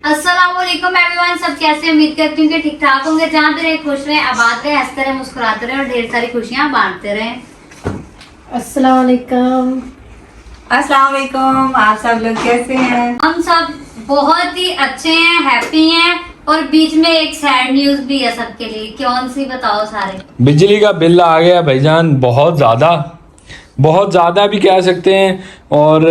अस्सलामुअलैकुम एवरीवन, सब कैसे? उम्मीद करती हूँ कि ठीक ठाक होंगे। जहाँ भी रहे खुश रहे, आबाद रहे, हंसते रहे, मुस्कुराते रहे और ढेर सारी खुशियाँ बांटते रहे। अस्सलाम वालेकुम। अस्सलाम वालेकुम। आप सब लोग कैसे हैं? हम सब बहुत ही अच्छे हैं, हैप्पी हैं और बीच में एक सैड न्यूज भी है सबके लिए। कौन सी बताओ सारे? बिजली का बिल आ गया भाईजान, बहुत ज़्यादा भी कह सकते हैं। और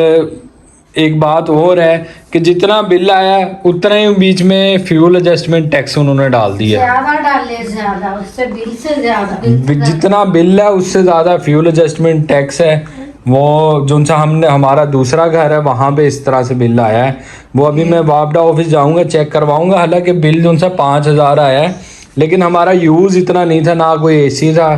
एक बात और है कि जितना बिल आया उतना ही बीच में फ्यूल एडजस्टमेंट टैक्स उन्होंने डाल दिया। ज्यादा डाले, ज्यादा उससे बिल से ज्यादा जितना बिल है उससे ज़्यादा फ्यूल एडजस्टमेंट टैक्स है। वो जो सा हमने हमारा दूसरा घर है वहाँ पे इस तरह से बिल आया है। वो अभी मैं वापडा ऑफिस जाऊँगा, चेक करवाऊँगा। हालांकि बिल जो सा 5,000 आया है, लेकिन हमारा यूज़ इतना नहीं था, ना कोई एसी था,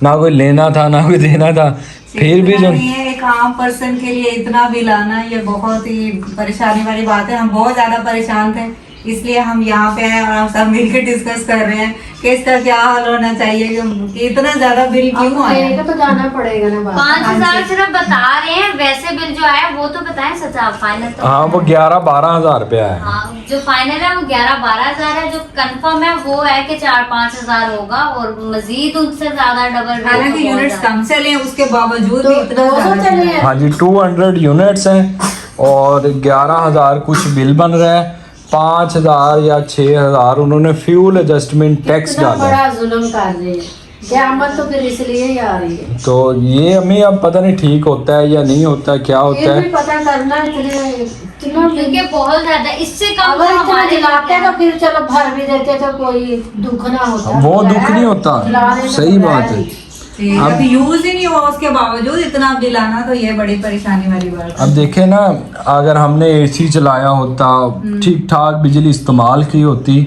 ना कोई लेना था, ना कोई देना था। फिर भी जो एक आम पर्सन के लिए इतना बिल आना ये बहुत ही परेशानी वाली बात है। हम बहुत ज्यादा परेशान थे, इसलिए हम यहाँ पे हैं और हम सब मिलकर डिस्कस कर रहे हैं कि इसका क्या हल होना चाहिए कि इतना ज्यादा बिल क्यों आया। तो जाना पड़ेगा ना। 5,000 सिर्फ बता रहे हैं, वैसे बिल जो आया वो तो बताएं सच। फाइनल तो हाँ, वो 11-12 हज़ार रुपया है। हाँ, जो फाइनल है वो 11-12 हजार है। जो कंफर्म है वो है कि 4-5 हजार होगा और मजीद उससे ज्यादा डबल। हालांकि यूनिट्स कम चले हैं, उसके बावजूद भी इतना चले हैं। हाँ जी, 200 यूनिट्स हैं और 11,000 कुछ बिल बन रहा है। 5,000 या 6,000 उन्होंने फ्यूल एडजस्टमेंट टैक्स डाला। बड़ा जुल्म कर रहे हैं। क़यामत तो फिर इसलिए ही आ रही है। तो ये हमें अब पता नहीं ठीक होता है या नहीं होता है, क्या होता ये भी है। पता करना इतना क्योंकि बहुत ज्यादा, इससे कम अगर तो इतना हमारे दिलाते तो फिर चलो भर भी देते तो कोई दुख ना होता। वो दुख नहीं होता, दिलाने तो सही बगैर बात है। ही। अब यूज ही नहीं हुआ, उसके बावजूद इतना बिल आना तो ये बड़ी परेशानी वाली बात है। अब देखे ना, अगर हमने एसी चलाया होता, ठीक ठाक बिजली इस्तेमाल की होती,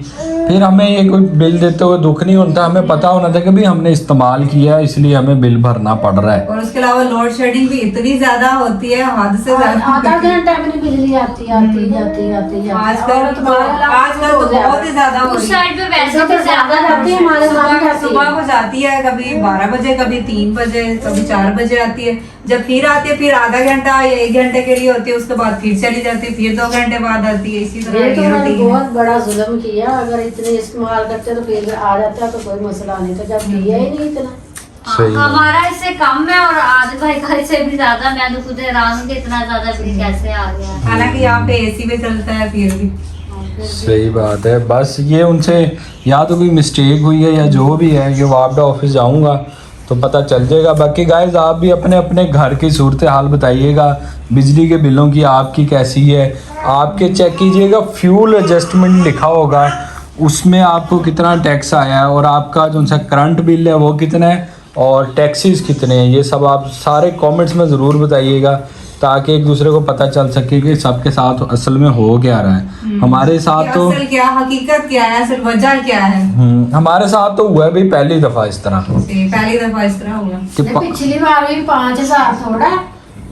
फिर हमें ये कोई बिल देते हुए दुख नहीं होता। हमें पता होना था कि भाई हमने इस्तेमाल किया है, इसलिए हमें बिल भरना पड़ रहा है। और उसके अलावा लोड शेडिंग भी इतनी ज्यादा होती है, हद से ज्यादा। आधा घंटा में बिजली आती जाती आजकल तो बहुत ही ज्यादा हो उस रही है। साइड पे वैसे तो भी ज्यादा जाती है, हमारे साथ जाती सुबह है। को जाती है, कभी 12 बजे, कभी 3 बजे, कभी 4 बजे आती है। जब फिर आती है फिर आधा घंटा या 1 घंटे के लिए होती है, उसके बाद फिर चली जाती है, फिर 2 घंटे बाद आती है। इसी तरह ये तो ये मैंने routine है। बहुत बड़ा जुल्म किया। अगर इतने इस्तेमाल करते तो फिर आ जाता तो कोई मसला नहीं, तो जब किया ही नहीं इतना। सही बात। हमारा इससे कम है और आदिल भाई का इससे भी ज्यादा। मैं तो खुद हैरान हूँ कि इतना ज्यादा बिल कैसे आ गया है। हालांकि यहाँ पे एसी भी चलता है फिर भी। सही बात है। बस ये उनसे या तो कोई मिस्टेक हुई है या जो भी है, ये वापडा ऑफिस जाऊंगा तो पता चल जाएगा। बाकी गाइस, आप भी अपने अपने घर की सूरत हाल बताइएगा, बिजली के बिलों की आपकी कैसी है। आपके चेक कीजिएगा, फ्यूल एडजस्टमेंट लिखा होगा, उसमें आपको कितना टैक्स आया है और आपका जो सा करंट बिल है वो कितना है और टैक्सेस कितने हैं। ये सब आप सारे कमेंट्स में ज़रूर बताइएगा, ताकि एक दूसरे को पता चल सके कि सबके साथ असल में हो क्या रहा है। हमारे साथ तो असल क्या, हकीकत क्या है, असल वजह क्या है। हमारे साथ तो हुआ है भाई पहली दफ़ा इस तरह पहली दफा इस तरह हुआ। कि पिछली बार भी 5,000 थोड़ा।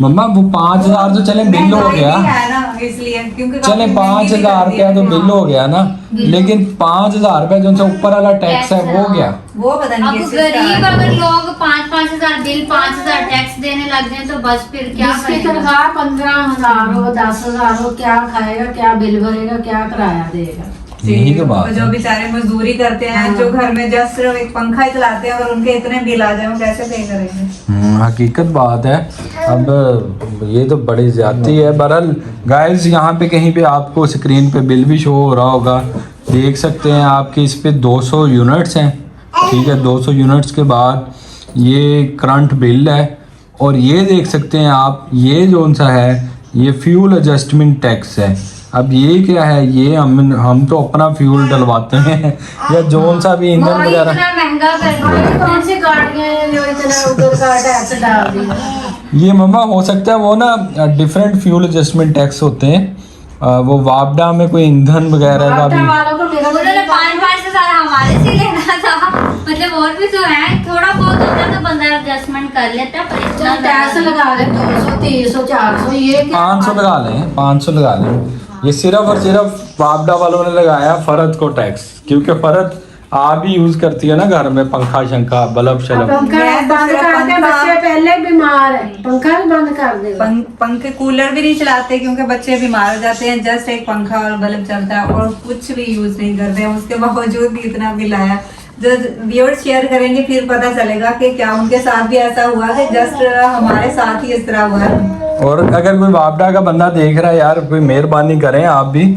मम्मा वो 5,000 तो चले बिल हो महंगाई गया, भी है ना, इसलिए क्योंकि चले काफी 5,000 रुपया तो बिल हो गया ना, लेकिन 5,000 रुपया जो ऊपर वाला टैक्स है वो गया। वो पता अब नहीं कैसे गरीब स्टार्ट अगर लोग 5-5 हजार बिल, 5,000 टैक्स देने लग जाए तो बस फिर क्या जिसकी करेगा? तनख्वाह 15,000 हो, 10,000 हो, क्या खाएगा, क्या बिल भरेगा, क्या किराया देगा। यही तो बात जो है। बेचारे मजदूरी करते हैं, हाँ। जो घर में जस्ट सिर्फ एक पंखा ही चलाते हैं, अगर उनके इतने बिल आ जाए वो कैसे पे करेंगे। हकीकत बात है। अब ये तो बड़ी ज्यादती है। बहरहाल गाइस, यहाँ पे कहीं पे आपको स्क्रीन पे बिल भी शो हो रहा होगा, देख सकते हैं। आपके इस पे 200 यूनिट्स हैं, ठीक है। 200 यूनिट्स के बाद ये करंट बिल है और ये देख सकते हैं आप, ये जो सा है ये फ्यूल एडजस्टमेंट टैक्स है। अब ये क्या है, ये हम तो अपना फ्यूल डलवाते हैं या जोन सा भी ईंधन और वगैरह। इतना महंगा कर दिया। कौन सी गाड़ियां हैं जो इतना उधर का टैक्स डाल दिया। ये मम्मा हो सकता है वो ना डिफरेंट फ्यूल एडजस्टमेंट टैक्स होते हैं। वो वापडा में कोई ईंधन वगैरह का भी। वालों को मेरा उन्होंने 5-5 हजार हमारे से लेना था। मतलब और भी जो है थोड़ा बहुत होता है तो बंदा एडजस्टमेंट कर लेता है, पर इतना टैक्स लगा ले 200, 300, 400। ये क्या 500 लगा लें, 500 लगा लें। ये सिर्फ और सिर्फ वापडा वालों ने लगाया फरद को टैक्स, क्योंकि फरद आप भी यूज करती है ना घर में पंखा शंखा बल्ब शलब? पंखा मैं तो बंद सिर्फ कर दे, पंखा- बच्चे पहले बीमार है, पंखा भी बंद कर दे। पंखे कूलर भी नहीं चलाते क्योंकि बच्चे बीमार हो जाते हैं। जस्ट एक पंखा और बल्ब चलता है और कुछ भी यूज नहीं करते हैं। उसके बावजूद भी इतना बिल आया। जो व्यूअर्स शेयर करेंगे फिर पता चलेगा कि क्या उनके साथ भी ऐसा हुआ कि जस्ट हमारे साथ ही इस तरह हुआ है। और अगर कोई वापडा का बंदा देख रहा है यार, कोई मेहरबानी करें आप भी,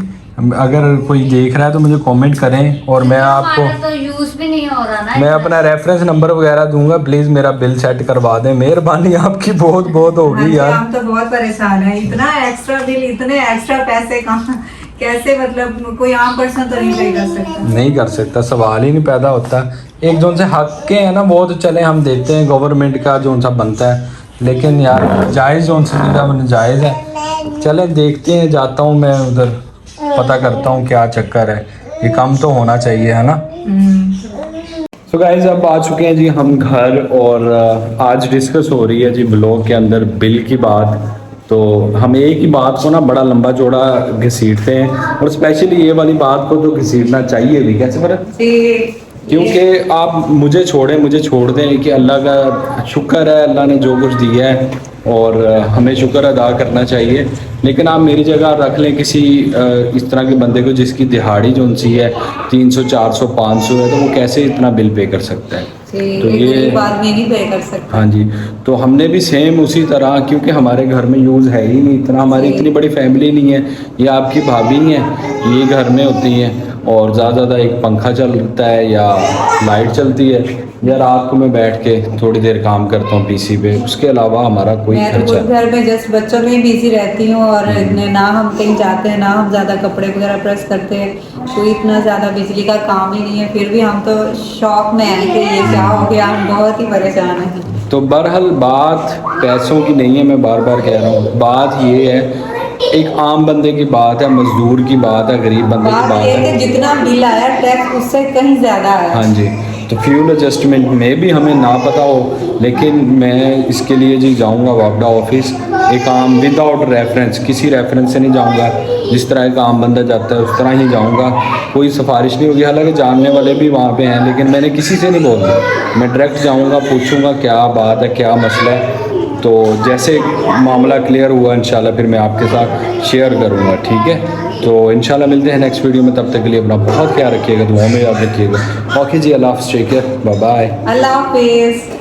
अगर कोई देख रहा है तो मुझे कमेंट करें और मैं आपको हमारा तो यूज भी नहीं हो रहा ना। मैं अपना रेफरेंस नंबर वगैरह दूंगा, प्लीज मेरा बिल सेट करवा दें, मेहरबानी आपकी बहुत बहुत हाँ होगी जी, यार। हम तो बहुत परेशान है। इतना एक्स्ट्रा बिल, इतने एक्स्ट्रा पैसे कहाँ, कैसे, मतलब कोई आम पर्सन तो नहीं पे कर सकता। नहीं कर सकता, सवाल ही नहीं पैदा होता। एक जो उनसे हक के है ना वो तो चले हम देते हैं, गवर्नमेंट का जो उनसा बनता है, लेकिन यार जायज़ जो उनसे जितना मैंने जायज़ है। चले देखते हैं, जाता हूँ मैं उधर, पता करता हूँ क्या चक्कर है। ये काम तो होना चाहिए है ना। तो गाइस अब आ चुके हैं जी हम घर, और आज डिस्कस हो रही है जी ब्लॉग के अंदर बिल की बात। तो हम एक ही बात को ना बड़ा लंबा चौड़ा घसीटते हैं, और स्पेशली ये वाली बात को तो घसीटना चाहिए भी। कैसे बरत? क्योंकि आप मुझे छोड़ दें कि अल्लाह का शुक्र है, अल्लाह ने जो कुछ दिया है और हमें शुक्र अदा करना चाहिए। लेकिन आप मेरी जगह रख लें किसी इस तरह के बंदे को जिसकी दिहाड़ी जो उनसी है 300 400 500 है, तो वो कैसे इतना बिल पे कर सकता है? तो ये बात में नहीं पे कर सकता। हाँ जी, तो हमने भी सेम उसी तरह, क्योंकि हमारे घर में यूज़ है ही नहीं इतना, हमारी इतनी बड़ी फैमिली नहीं है। ये आपकी भाभी हैं, ये घर में होती हैं, और ज़्यादा एक पंखा चलता है या लाइट चलती है, या रात को मैं बैठ के थोड़ी देर काम करता हूँ पीसी पे। उसके अलावा हमारा कोई मैं तो खर्चा खुद घर में जस्ट बच्चों में ही बिजी रहती हूँ, और ना हम कहीं जाते हैं, ना हम ज़्यादा कपड़े वगैरह प्रेस करते हैं, तो इतना ज़्यादा बिजली का काम ही नहीं है। फिर भी हम तो शौक में हैं कि ये क्या हो गया, हम बहुत ही परेशान हैं। तो बहरहाल बात पैसों की नहीं है, मैं बार बार कह रहा हूँ। बात ये है, एक आम बंदे की बात है, मजदूर की बात है, गरीब बंदे की बात बात ये है। कि जितना बिल आया टैक्स उससे कहीं ज़्यादा आया। हाँ जी, तो फ्यूल एडजस्टमेंट में भी हमें ना पता हो, लेकिन मैं इसके लिए जी जाऊंगा वापडा ऑफिस, एक आम विदाउट रेफरेंस, किसी रेफरेंस से नहीं जाऊंगा। जिस तरह एक आम बंदा जाता है उस तरह ही जाऊंगा, कोई सिफारिश नहीं होगी। हालांकि जानने वाले भी वहाँ पे हैं, लेकिन मैंने किसी से नहीं बोलना, मैं डायरेक्ट जाऊँगा, पूछूँगा क्या बात है, क्या मसला है। तो जैसे मामला क्लियर हुआ इंशाल्लाह फिर मैं आपके साथ शेयर करूँगा, ठीक है? तो इंशाल्लाह मिलते हैं नेक्स्ट वीडियो में, तब तक के लिए अपना बहुत ख्याल रखिएगा, दुआ में याद रखिएगा। ओके जी, अल्लाह हाफ़िज़, टेक केयर, बाय बाय। अल्लाह हाफिज़।